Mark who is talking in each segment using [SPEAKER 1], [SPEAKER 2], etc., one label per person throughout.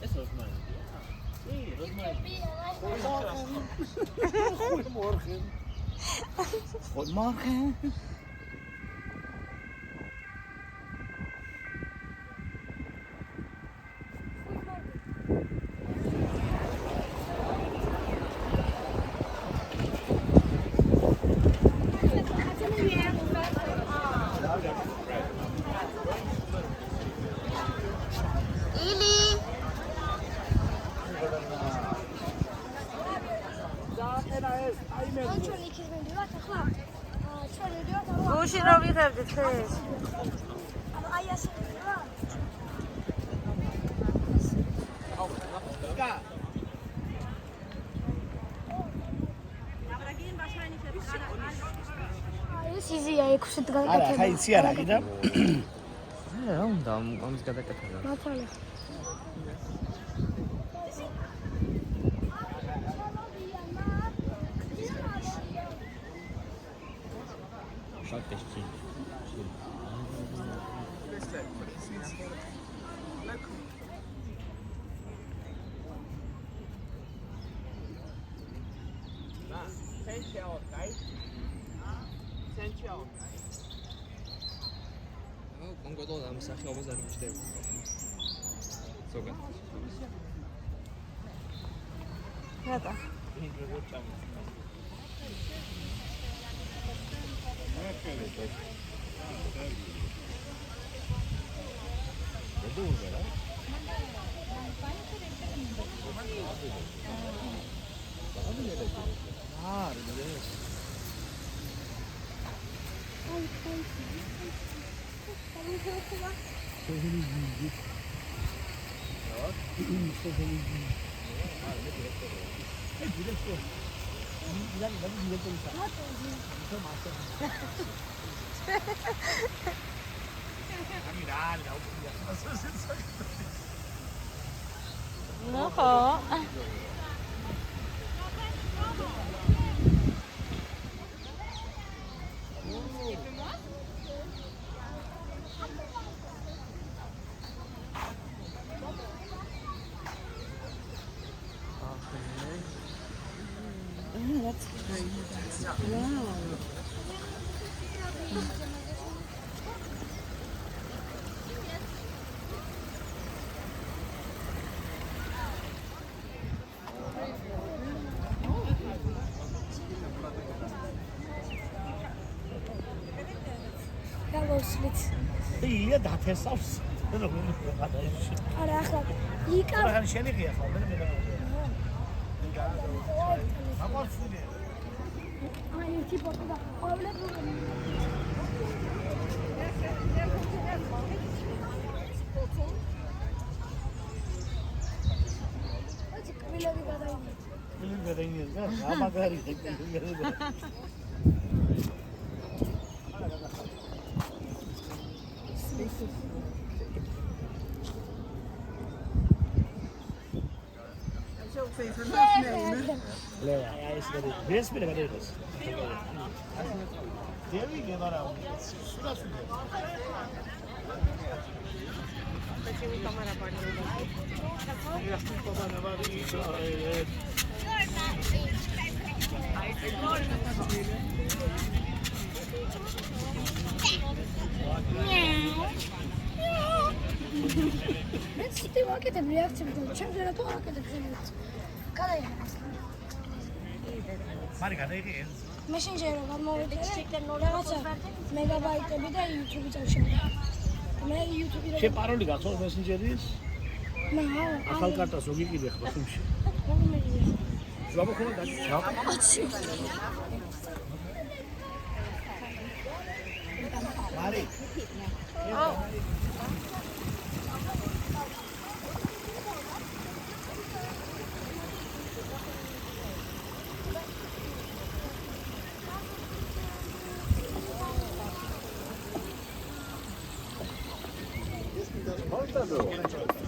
[SPEAKER 1] ეს როზმარინია? კი, როზმარინია.
[SPEAKER 2] Goedemorgen. Goedemorgen.
[SPEAKER 3] გუში რო ვიღებდით ხეს?
[SPEAKER 4] აი ასე რა.
[SPEAKER 5] ეს იზია 6-ით გაკეთება.
[SPEAKER 2] არა, ხა იცი არა კიდე.
[SPEAKER 1] რა უნდა ამის გადაკეთება?
[SPEAKER 5] მართალი.
[SPEAKER 1] შაკეში. კონკრეტულად ამ სახეობას არ მიჩნდება. ზოგადად.
[SPEAKER 3] რატო? No, ho. That's crazy. Wow.
[SPEAKER 2] ია დათესავს რომელი გადაიში.
[SPEAKER 4] არა ახლა იკა
[SPEAKER 2] რა შენიღია ხო მე მე. ამორფული.
[SPEAKER 4] აი ტიპო და ყოველდღე
[SPEAKER 2] Bilmiyorum ama gari bilmiyorum. Leva, é isso daí. Vês bile veriyoruz. Devi gevara. Şurası ne?
[SPEAKER 3] Почему камера падает?
[SPEAKER 2] Ya baba ne var iyi.
[SPEAKER 4] მე ცოტა ვაკეთებ რეაქციები და ჩემს რა თქმა უნდა ვაკეთებ. გადაიღე.
[SPEAKER 2] მარი გადაიღე.
[SPEAKER 4] მესენჯერო გამოვიდე რაღაცა მეგაბაიტები და YouTube-ი წავშევდა. მე YouTube-ი
[SPEAKER 2] შე პაროლი გახსოვს მესენჯერის?
[SPEAKER 4] მე
[SPEAKER 2] ახალ კარტას რო გიყიდე ხო ფილმში? ზაბო ხოლმე დაჭა. მარი.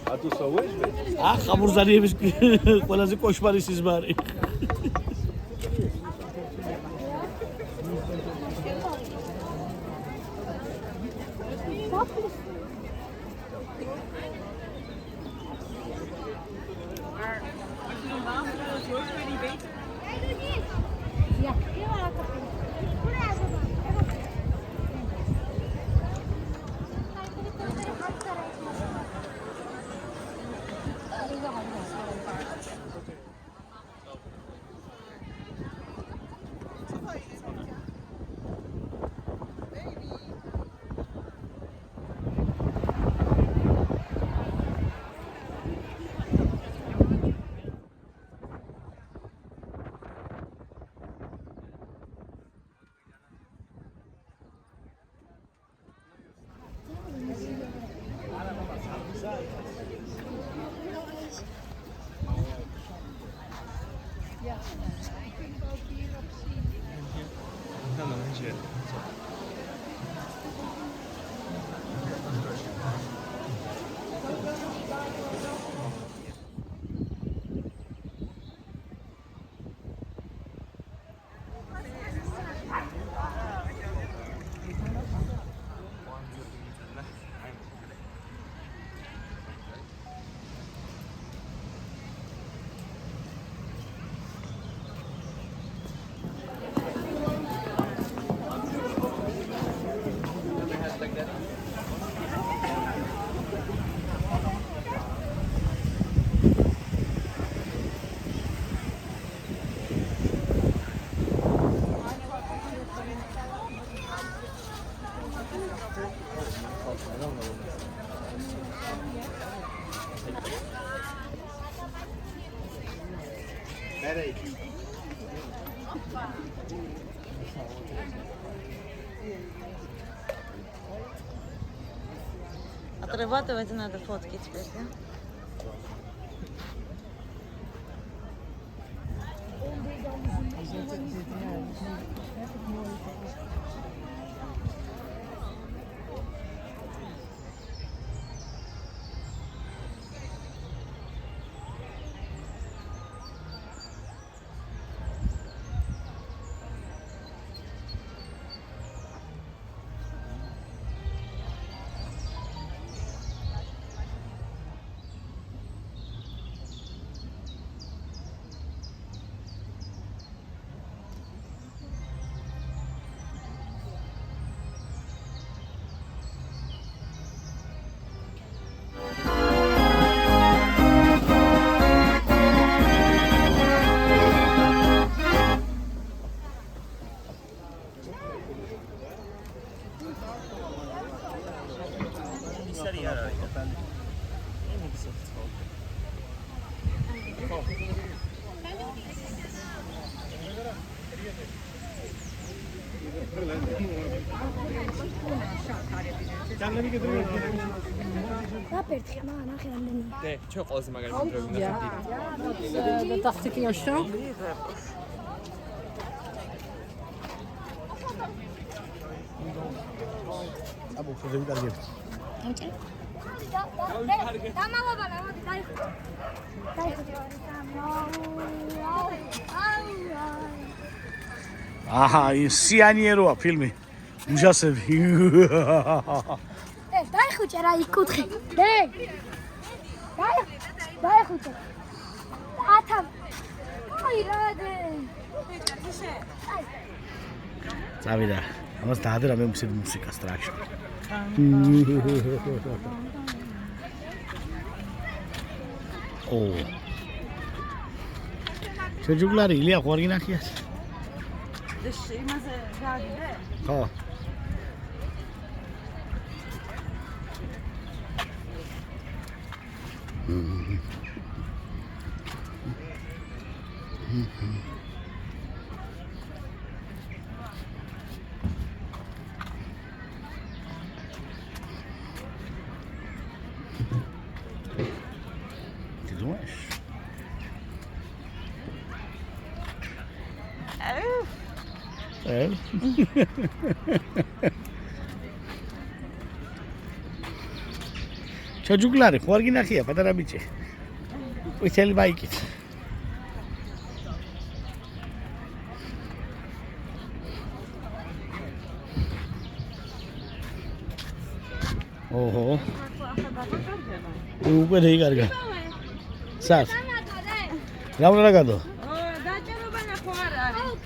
[SPEAKER 6] A tu só hoje, velho?
[SPEAKER 2] Ah, ხამურზარიების ყველაზე კოშმარი სიზმარი.
[SPEAKER 3] Отрабатывать надо фотки теперь, да?
[SPEAKER 4] რა პერთხი ნახე რამდენი
[SPEAKER 1] დე ჩვენ ყველაზე მაგარი დროები ნახეთ
[SPEAKER 3] Да тахтики что?
[SPEAKER 2] აბო ხოზე ვიტარგებ
[SPEAKER 4] დამალაბანა მოდი დაიხო
[SPEAKER 2] აჰა სიანიეროა ფილმი ужасები
[SPEAKER 4] დაიხუჭე რა იკუთხე დაიხუჭე ათა აი რა დე
[SPEAKER 2] წავიდა ამას დაადე რამე მუსიკა სტრაქში ო შეჯუგლარი ილია ხوارგი ნახიას
[SPEAKER 3] იმაზე გააგიდე?
[SPEAKER 2] ხო Ты думаешь? ჩაჯუგლარი ხوارგი ნახია პატარა ბიჭი ყვითელი ბაიკით ოჰო უკვე დაიგარგა სად რა უნდა გაგადო
[SPEAKER 3] დაჭერობა ნახო არ არის.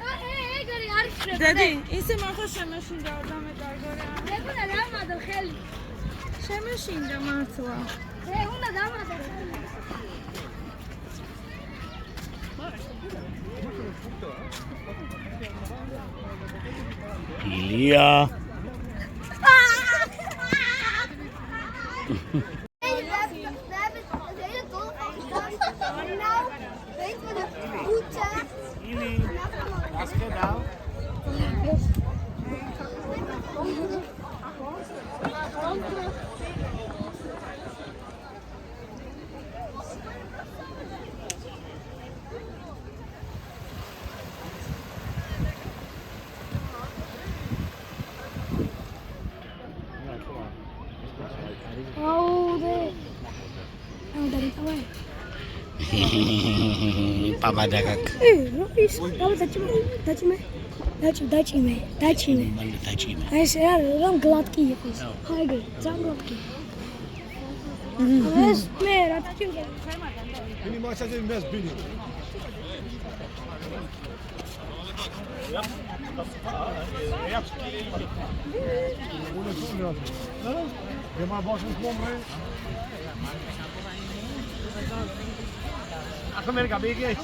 [SPEAKER 4] ეგარი არის
[SPEAKER 3] დედი, ისე მახო შემეშინდა დამედარგორა.
[SPEAKER 4] ეგუნა დამადო ხელი
[SPEAKER 3] შემეშინდა მართლა.
[SPEAKER 4] უნდა დამადო
[SPEAKER 2] ილია Papa dagak.
[SPEAKER 4] Rupis, kamu dacime. Ay ser ram gladki yapıyoruz. Hayır, zam gladki. Evet, mer atıyor.
[SPEAKER 6] Beni maça değmez beni. Kemal başını komre. Amerika BG.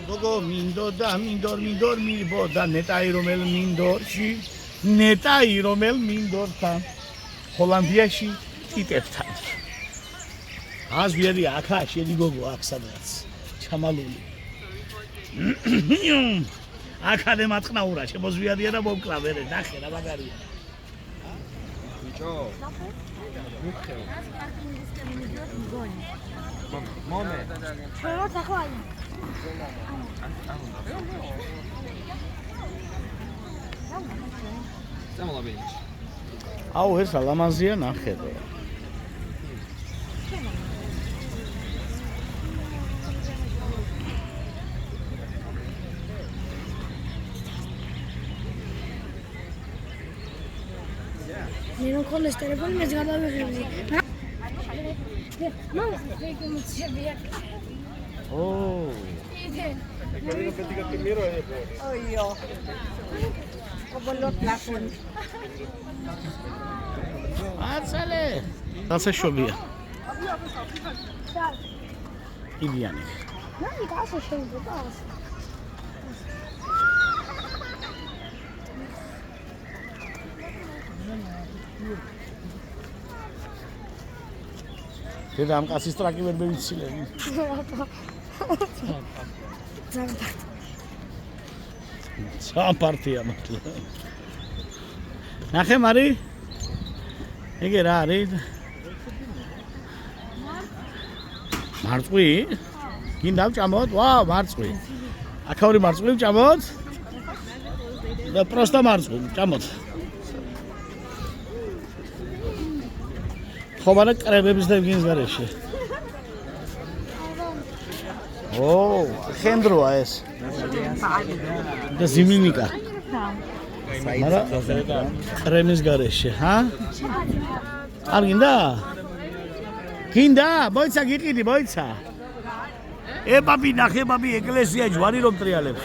[SPEAKER 2] Gogo mindoda mindor miboda netai romel mindorshi netai romel mindortan Hollandiashi titeftan ას ვიერი აქა შენი გოგო აქ სადღაც ჩამალული აქადე მატყნაურა შემოზვიადია და მომკლა მერე ნახე რა მაგარია
[SPEAKER 1] ბიჭო
[SPEAKER 4] Però sta qua.
[SPEAKER 1] წამოლა ბიჭი
[SPEAKER 2] აუ ეს ალამაზია ნახე რა
[SPEAKER 4] Non con le telefoni mi sguardavo così. Ma come si vede?
[SPEAKER 2] ო
[SPEAKER 3] ოიო კობოლოთ ლახუნ
[SPEAKER 2] აცალე ასე შობია იდიანი
[SPEAKER 4] Non mi caso scendo, cosa?
[SPEAKER 2] დედა ამ კაცის ტრაკი ვერ მივიცილები სამპარტია მართლა ნახე მარი ეგე რა არის მარწყვი გინდა ვჭამოთ ვაუ მარწყვი აქაური მარწყვი ვჭამოთ და პროსტა მარწყვი ვჭამოთ ხომარა კრებების და ვიგინს გარეშე ო ხენდროა ეს და ზიმინიკა მარა კრემის გარეშე ჰა არ გინდა გინდა მოიცა გიყიდი მოიცა ბაბი ნახე ბაბი ეკლესია ჯვარი რომ ტრიალებს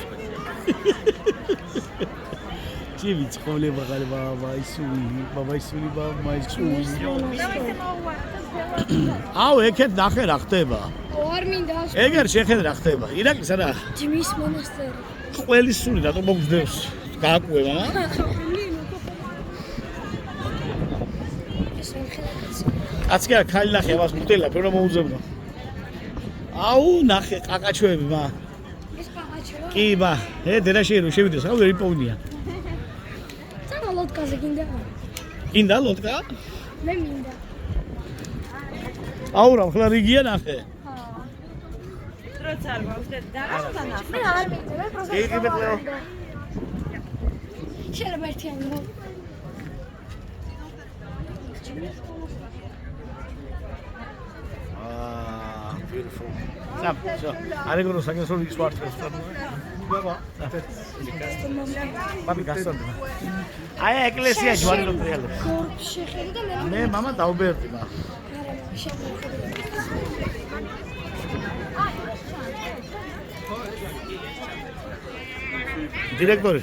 [SPEAKER 2] ჭივი წყოლე მაგარი ბაბა ისული ბაბა ისული აუ ეკეთ ნახე რა ხდება
[SPEAKER 4] ორ მინდა
[SPEAKER 2] ეგერ შეხედ რა ხდება ირაკის არა
[SPEAKER 4] ჯიმის მონასტერი
[SPEAKER 2] ყველის სული რატო მოგძდევს გააკუე მამა კაცკი არ ხალი ნახე ამას მუტელა ფერმა მოუძებნა აუ ნახე ყაყაჩოები მა
[SPEAKER 4] ეს ყაყაჩო
[SPEAKER 2] კი მა დედა შეიძლება შევიდეს რა ვერ იპოვნია
[SPEAKER 4] სამა ლოდკაზე გინდა
[SPEAKER 2] გინდა ლოდკა
[SPEAKER 4] მე მინდა
[SPEAKER 2] აუ რა ხლა რიგია ნახე
[SPEAKER 3] როცა არ გავხდეთ და რა ნახე
[SPEAKER 4] მე არ მინდა მე პროზა
[SPEAKER 2] იგი მეტყვეო
[SPEAKER 4] შეიძლება ერთიანი ხო
[SPEAKER 2] beautiful so are going to second so this part babi gaston აი ეკლესია ჯვარი რომ ტრიალებს
[SPEAKER 4] შეხედე და
[SPEAKER 2] მე მამა დაუბერდი მა დირექტორი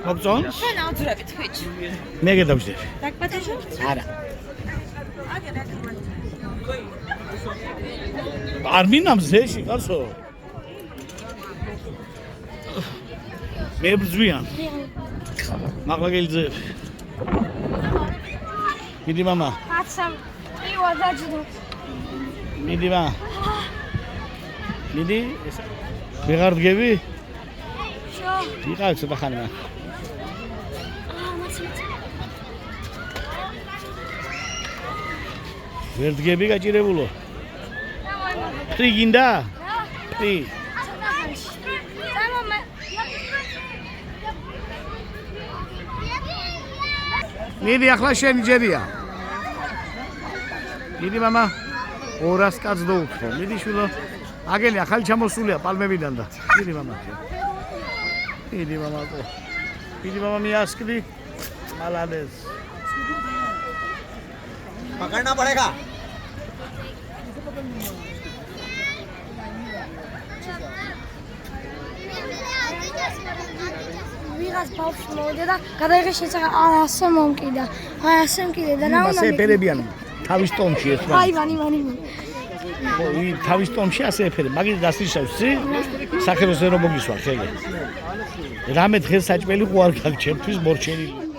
[SPEAKER 2] მოგწონ
[SPEAKER 3] შენ აუძურები თვიჩ
[SPEAKER 2] მე გედავშდები
[SPEAKER 3] დაგპატეჟო
[SPEAKER 2] არა არ მინამ ზეში კაცო მე ბრძვიან მაგალითზე მიდი მამა
[SPEAKER 4] კაცამ ივა დაჯდო
[SPEAKER 2] მიდი მამა მიდი ვეღარ დგები
[SPEAKER 4] შო
[SPEAKER 2] იყავ ცოტა ხანი მა ვერ დგები გაჭირებულო ფრი გინდა ფრი მიდი ახლა შენი ჯერია მიდი მამა 200 კაც დაუთხო მიდი შვილო აგელი ახალი ჩამოსულია პალმებიდან და მიდი მამა მიდი მამა მიასკდი მალადეს
[SPEAKER 1] पकड़ना पड़ेगा
[SPEAKER 4] ვიღაც ბავშვი მოვიდა და გადაიღე შეცახა ასე მომკიდა აი ასე მკიდა და რა უნდა
[SPEAKER 2] ასე ეფერებიან თავის ტომში ეს რა
[SPEAKER 4] აი ვანი
[SPEAKER 2] თავის ტომში ასე ეფერებ მაგის დასიშავს ცი საქართველოს ეროვნულ მოგისვა ხელი რამე დღეს საჭმელი ყوار გაგჩემთვის მორჩენილი